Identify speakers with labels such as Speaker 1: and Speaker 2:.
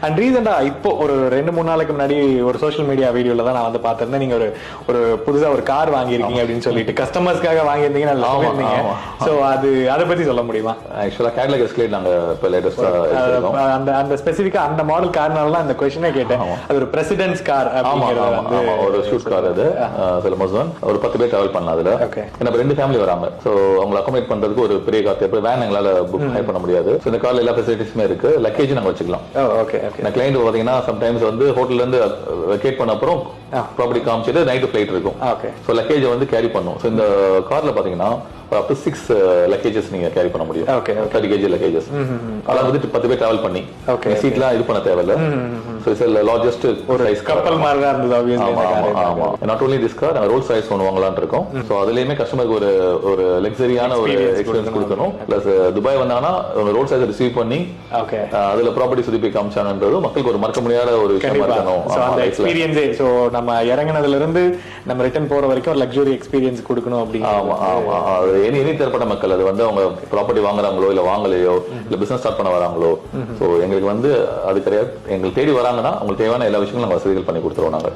Speaker 1: And ரீசெண்டா இப்போ ஒரு 2-3 நாளைக்கு முன்னாடி ஒரு சோஷியல் மீடியா வீடியோல தான் நான் வந்து பார்த்திருந்தேன். நீங்க ஒரு புதுசா ஒரு கார் வாங்கியிருக்கீங்க அப்படின்னு சொல்லிட்டு கஸ்டமர்ஸ்க்காக வாங்கியிருந்தீங்க. சோ அதை பத்தி சொல்ல முடியுமா?
Speaker 2: ஆக்சுவலா கேட்லாக் எஸ்கலேட் நாங்க இப்ப லேட்டஸ்டா
Speaker 1: அந்த ஸ்பெசிஃபிக்கா அந்த மாடல் கார்னால தான் இந்த क्वेश्चனே கேட்டேன். அது ஒரு பிரசிடென்ட்ஸ் கார் அப்படிங்கிறது வந்து
Speaker 2: ஒரு ஷூட் கார். அது அமேசான் ஒரு 10 பேர் டிராவல் பண்ணலாம் அதுல. ஏன்னா 2 ஃபேமிலி வராங்க. சோ அவங்களை அகாமடேட் பண்றதுக்கு ஒரு பெரிய கார் தேவை. வேன் எங்களால புக் ஹை பண்ண முடியாது. இந்த கார்ல எல்லா ஃபெசிலிட்டிஸுமே இருக்கு. லக்கேஜ் நாங்க வச்சுக்கலாம்.
Speaker 1: ஓகே.
Speaker 2: நான் கிளைண்ட் பாத்தீங்கன்னா சம்டைம்ஸ் வந்து ஹோட்டல்ல இருந்து வெக்கேட் பண்ண அப்புறம் ப்ராப்பர்ட்டி காமிச்சிட்டு நைட் ஃபிளைட் இருக்கும். சோ லக்கேஜ் வந்து கேரி பண்ணும். சோ இந்த கார்ல பாத்தீங்கன்னா up to 6 லக்கேஜஸ் நீங்க கேரி பண்ண முடியும். 30 kg லக்கேஜஸ். அத வந்து 10 பேர் டிராவல் பண்ணி சீட்லாம் இது பண்ண தேவையில்ல. சோ இட்ஸ் லார்ஜஸ்ட்
Speaker 1: ஒரு கப்பல் மாதிரி தான் இருந்தது obviously.
Speaker 2: ஆமா. நாட் only this car, நாங்க ரோல்ஸ் ராய்ஸ் ஒன்னு வாங்கலாம்னு இருக்கோம். சோ அதுலயுமே கஸ்டமருக்கு ஒரு லக்ஸரியான ஒரு எக்ஸ்பீரியன்ஸ் கொடுக்கணும். பிளஸ் துபாய் வந்தாங்கன்னா ரோல்ஸ் ராய்ஸ் ரிசீவ் பண்ணி அதுல ப்ராப்பர்ட்டி சுத்தி போய் காமிச்சாங்கன்றது மக்களுக்கு ஒரு மறக்க முடியாத ஒரு விஷயமா இருக்கணும்.
Speaker 1: சோ அந்த எக்ஸ்பீரியன்ஸ் சோ நம்ம இறங்குனதுல இருந்து நம்ம ரிட்டர்ன் போற வரைக்கும் ஒரு லக்ஸரி எக்ஸ்பீரியன்ஸ் கொடுக்கணும் அப்படிங்க.
Speaker 2: ஆமா. எனி தரப்பட்ட மக்கள் அது வந்து அவங்க ப்ராப்பர்ட்டி வாங்குறாங்களோ இல்ல வாங்கலையோ இல்ல பிசினஸ் ஸ்டார்ட் பண்ண வராங்களோ, சோ எங்களுக்கு வந்து அது கிடையாது. எங்களுக்கு தேடி வராங்கன்னா அவங்களுக்கு தேவையான எல்லா விஷயங்களும் நாங்க வசதிகள் பண்ணி கொடுத்துருவோம் நாங்க.